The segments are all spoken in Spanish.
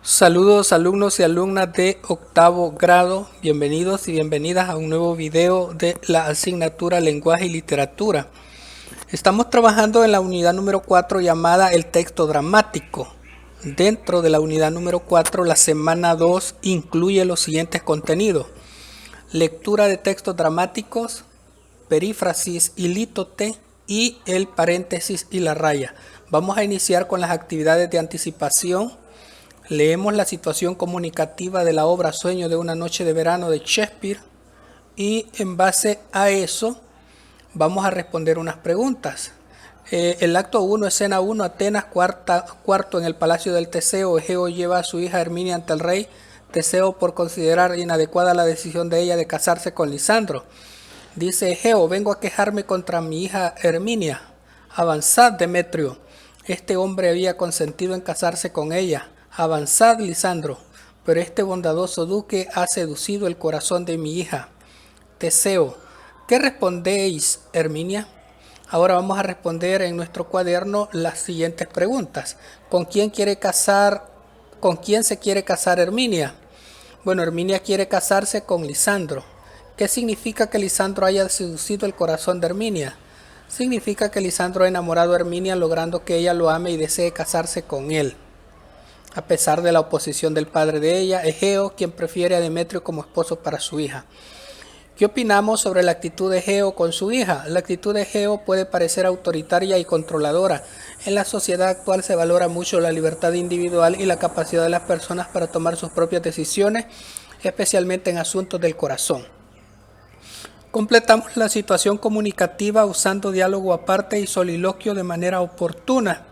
Saludos alumnos y alumnas de octavo grado, bienvenidos y bienvenidas a un nuevo video de la asignatura Lenguaje y Literatura. Estamos trabajando en la unidad número 4 llamada el texto dramático. Dentro de la unidad número 4, la semana 2 incluye los siguientes contenidos: lectura de textos dramáticos, perífrasis y lítote y el paréntesis y la raya. Vamos a iniciar con las actividades de anticipación. Leemos la situación comunicativa de la obra Sueño de una noche de verano de Shakespeare y en base a eso vamos a responder unas preguntas. El acto 1, escena 1, Atenas, cuarto en el palacio del Teseo. Egeo lleva a su hija Herminia ante el rey. Teseo, por considerar inadecuada la decisión de ella de casarse con Lisandro, dice Egeo: vengo a quejarme contra mi hija Herminia. Avanzad, Demetrio. Este hombre había consentido en casarse con ella. Avanzad, Lisandro. Pero este bondadoso duque ha seducido el corazón de mi hija. Teseo: ¿qué respondéis, Herminia? Ahora vamos a responder en nuestro cuaderno las siguientes preguntas. ¿Con quién se quiere casar Herminia? Bueno, Herminia quiere casarse con Lisandro. ¿Qué significa que Lisandro haya seducido el corazón de Herminia? Significa que Lisandro ha enamorado a Herminia, logrando que ella lo ame y desee casarse con él, a pesar de la oposición del padre de ella, Egeo, quien prefiere a Demetrio como esposo para su hija. ¿Qué opinamos sobre la actitud de Egeo con su hija? La actitud de Egeo puede parecer autoritaria y controladora. En la sociedad actual se valora mucho la libertad individual y la capacidad de las personas para tomar sus propias decisiones, especialmente en asuntos del corazón. Completamos la situación comunicativa usando diálogo aparte y soliloquio de manera oportuna.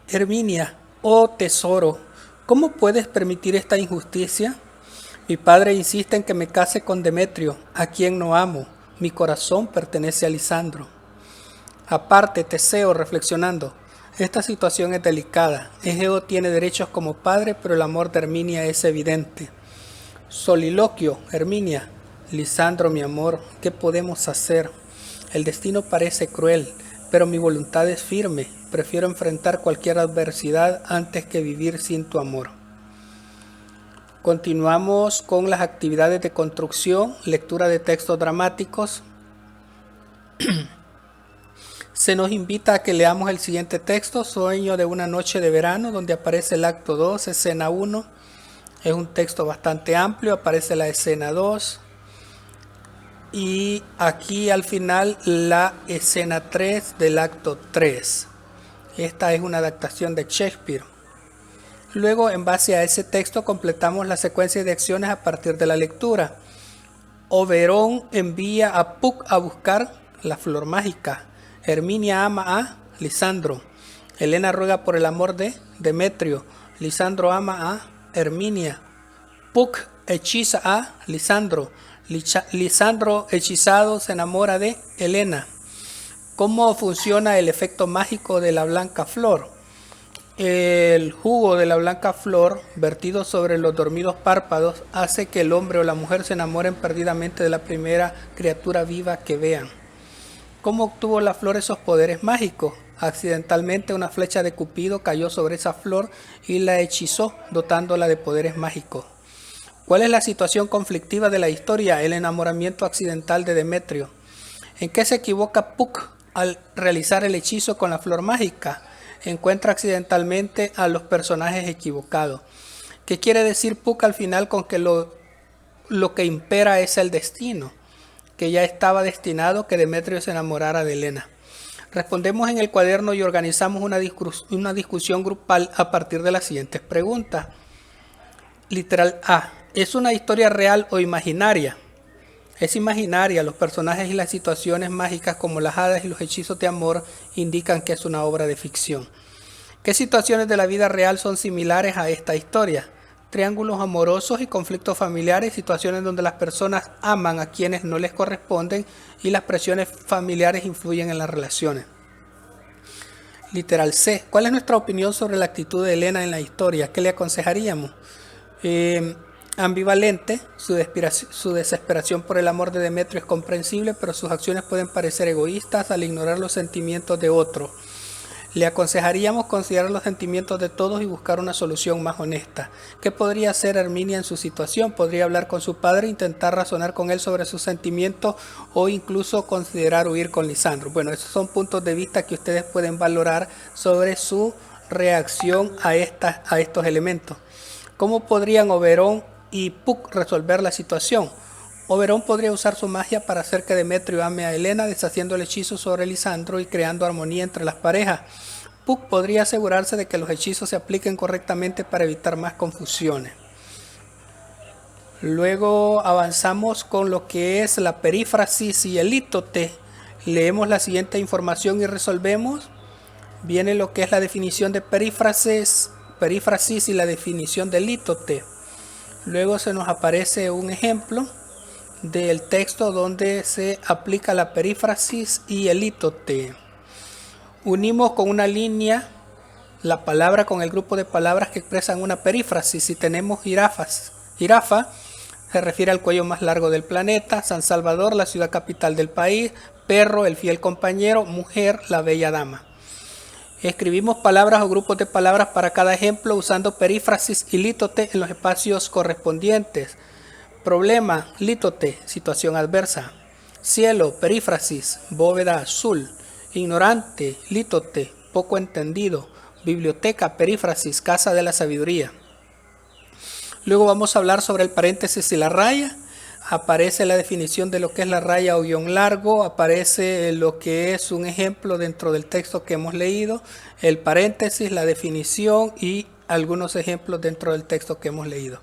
Herminia: oh tesoro, ¿cómo puedes permitir esta injusticia? Mi padre insiste en que me case con Demetrio, a quien no amo. Mi corazón pertenece a Lisandro. Aparte, Teseo, reflexionando: esta situación es delicada. Egeo tiene derechos como padre, pero el amor de Herminia es evidente. Soliloquio. Herminia: Lisandro, mi amor, ¿qué podemos hacer? El destino parece cruel, pero mi voluntad es firme. Prefiero enfrentar cualquier adversidad antes que vivir sin tu amor. Continuamos con las actividades de construcción, lectura de textos dramáticos. Se nos invita a que leamos el siguiente texto: Sueño de una noche de verano, donde aparece el acto 2, escena 1. Es un texto bastante amplio, aparece la escena 2. Y aquí al final la escena 3 del acto 3. Esta es una adaptación de Shakespeare. Luego, en base a ese texto, completamos la secuencia de acciones a partir de la lectura. Oberón envía a Puck a buscar la flor mágica. Herminia ama a Lisandro. Helena ruega por el amor de Demetrio. Lisandro ama a Herminia. Puck hechiza a Lisandro. Lisandro, hechizado, se enamora de Helena. ¿Cómo funciona el efecto mágico de la blanca flor? El jugo de la blanca flor, vertido sobre los dormidos párpados, hace que el hombre o la mujer se enamoren perdidamente de la primera criatura viva que vean. ¿Cómo obtuvo la flor esos poderes mágicos? Accidentalmente una flecha de Cupido cayó sobre esa flor y la hechizó, dotándola de poderes mágicos. ¿Cuál es la situación conflictiva de la historia? El enamoramiento accidental de Demetrio. ¿En qué se equivoca Puck al realizar el hechizo con la flor mágica? Encuentra accidentalmente a los personajes equivocados. ¿Qué quiere decir Puck al final con que lo que impera es el destino? Que ya estaba destinado que Demetrio se enamorara de Helena. Respondemos en el cuaderno y organizamos una discusión grupal a partir de las siguientes preguntas. Literal A: ¿es una historia real o imaginaria? Es imaginaria. Los personajes y las situaciones mágicas como las hadas y los hechizos de amor indican que es una obra de ficción. ¿Qué situaciones de la vida real son similares a esta historia? Triángulos amorosos y conflictos familiares, situaciones donde las personas aman a quienes no les corresponden y las presiones familiares influyen en las relaciones. Literal C: ¿cuál es nuestra opinión sobre la actitud de Helena en la historia? ¿Qué le aconsejaríamos? Ambivalente. Su desesperación por el amor de Demetrio es comprensible, pero sus acciones pueden parecer egoístas al ignorar los sentimientos de otro. Le aconsejaríamos considerar los sentimientos de todos y buscar una solución más honesta. ¿Qué podría hacer Herminia en su situación? Podría hablar con su padre, intentar razonar con él sobre sus sentimientos o incluso considerar huir con Lisandro. Bueno, esos son puntos de vista que ustedes pueden valorar sobre su reacción a estos elementos. ¿Cómo podrían Oberón y Puck resolver la situación? Oberón podría usar su magia para hacer que Demetrio ame a Helena, deshaciendo el hechizo sobre Lisandro y creando armonía entre las parejas. Puck podría asegurarse de que los hechizos se apliquen correctamente para evitar más confusiones. Luego avanzamos con lo que es la perífrasis y el lítote. Leemos la siguiente información y resolvemos. Viene lo que es la definición de perífrasis y la definición de lítote. Luego se nos aparece un ejemplo del texto donde se aplica la perífrasis y el lítote. Unimos con una línea la palabra con el grupo de palabras que expresan una perífrasis. Si tenemos jirafa se refiere al cuello más largo del planeta. San Salvador, la ciudad capital del país. Perro, el fiel compañero. Mujer, la bella dama. Escribimos palabras o grupos de palabras para cada ejemplo usando perífrasis y lítote en los espacios correspondientes. Problema, lítote, situación adversa. Cielo, perífrasis, bóveda azul. Ignorante, lítote, poco entendido. Biblioteca, perífrasis, casa de la sabiduría. Luego vamos a hablar sobre el paréntesis y la raya. Aparece la definición de lo que es la raya o guión largo. Aparece lo que es un ejemplo dentro del texto que hemos leído. El paréntesis, la definición y algunos ejemplos dentro del texto que hemos leído.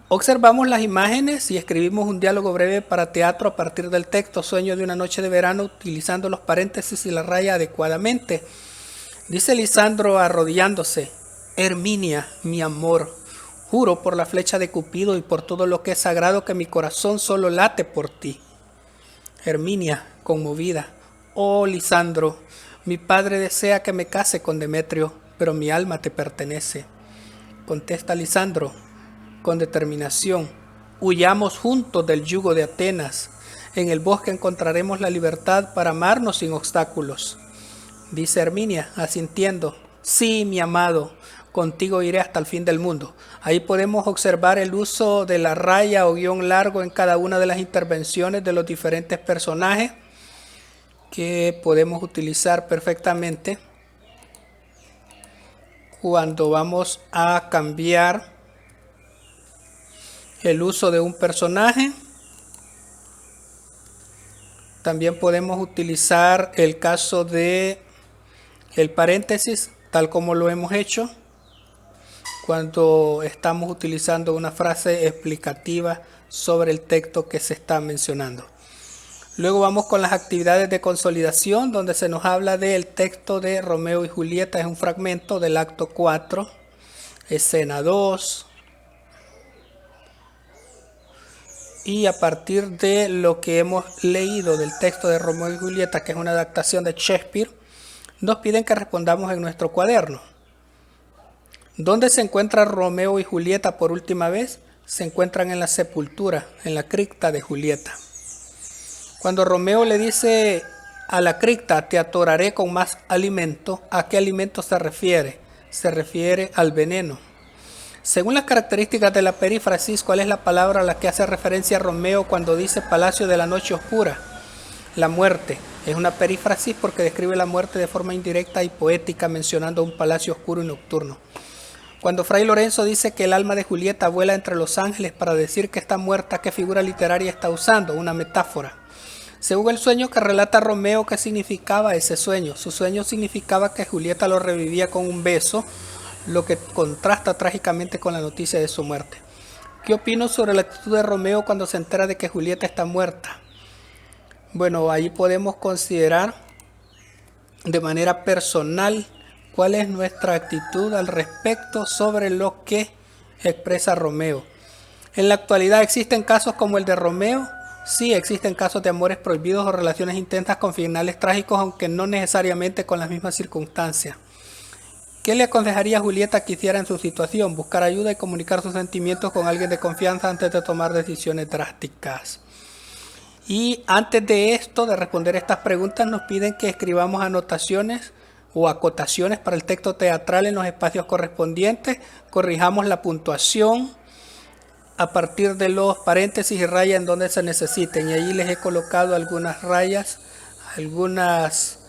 Observamos las imágenes y escribimos un diálogo breve para teatro a partir del texto Sueño de una noche de verano, utilizando los paréntesis y la raya adecuadamente. Dice Lisandro arrodillándose: Herminia, mi amor, juro por la flecha de Cupido y por todo lo que es sagrado que mi corazón solo late por ti. Herminia, conmovida: oh Lisandro, mi padre desea que me case con Demetrio, pero mi alma te pertenece. Contesta Lisandro con determinación: huyamos juntos del yugo de Atenas. En el bosque encontraremos la libertad para amarnos sin obstáculos. Dice Herminia, asintiendo: sí, mi amado, contigo iré hasta el fin del mundo. Ahí podemos observar el uso de la raya o guión largo en cada una de las intervenciones de los diferentes personajes que podemos utilizar perfectamente cuando vamos a cambiar el uso de un personaje. También podemos utilizar el caso de el paréntesis, tal como lo hemos hecho cuando estamos utilizando una frase explicativa sobre el texto que se está mencionando. Luego vamos con las actividades de consolidación, donde se nos habla del texto de Romeo y Julieta. Es un fragmento del acto 4, escena 2. Y a partir de lo que hemos leído del texto de Romeo y Julieta, que es una adaptación de Shakespeare, nos piden que respondamos en nuestro cuaderno. ¿Dónde se encuentran Romeo y Julieta por última vez? Se encuentran en la sepultura, en la cripta de Julieta. Cuando Romeo le dice a la cripta: te atoraré con más alimento, ¿a qué alimento se refiere? Se refiere al veneno. Según las características de la perífrasis, ¿cuál es la palabra a la que hace referencia Romeo cuando dice palacio de la noche oscura? La muerte. Es una perífrasis porque describe la muerte de forma indirecta y poética, mencionando un palacio oscuro y nocturno. Cuando Fray Lorenzo dice que el alma de Julieta vuela entre los ángeles para decir que está muerta, ¿qué figura literaria está usando? Una metáfora. Según el sueño que relata Romeo, ¿qué significaba ese sueño? Su sueño significaba que Julieta lo revivía con un beso, lo que contrasta trágicamente con la noticia de su muerte. ¿Qué opino sobre la actitud de Romeo cuando se entera de que Julieta está muerta? Bueno, ahí podemos considerar de manera personal cuál es nuestra actitud al respecto sobre lo que expresa Romeo. En la actualidad, ¿existen casos como el de Romeo? Sí, existen casos de amores prohibidos o relaciones intensas con finales trágicos, aunque no necesariamente con las mismas circunstancias. ¿Qué le aconsejaría a Julieta que hiciera en su situación? Buscar ayuda y comunicar sus sentimientos con alguien de confianza antes de tomar decisiones drásticas. Y antes de esto, de responder estas preguntas, nos piden que escribamos anotaciones o acotaciones para el texto teatral en los espacios correspondientes. Corrijamos la puntuación a partir de los paréntesis y rayas en donde se necesiten, y allí les he colocado algunas rayas, algunas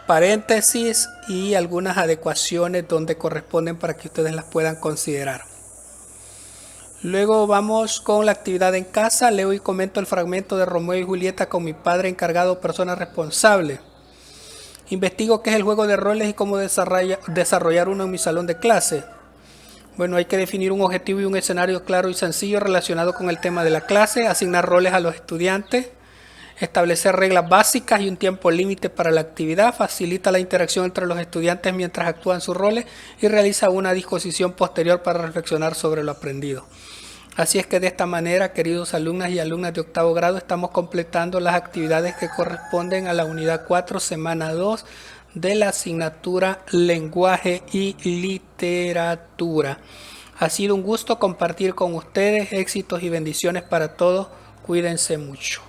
paréntesis y algunas adecuaciones donde corresponden para que ustedes las puedan considerar. Luego vamos con la actividad en casa. Leo y comento el fragmento de Romeo y Julieta con mi padre encargado, persona responsable. Investigo qué es el juego de roles y cómo desarrollar uno en mi salón de clase. Bueno, hay que definir un objetivo y un escenario claro y sencillo relacionado con el tema de la clase, asignar roles a los estudiantes, establecer reglas básicas y un tiempo límite para la actividad, facilita la interacción entre los estudiantes mientras actúan sus roles y realiza una disposición posterior para reflexionar sobre lo aprendido. Así es que de esta manera, queridos alumnas y alumnas de octavo grado, estamos completando las actividades que corresponden a la unidad 4, semana 2 de la asignatura Lenguaje y Literatura. Ha sido un gusto compartir con ustedes. Éxitos y bendiciones para todos. Cuídense mucho.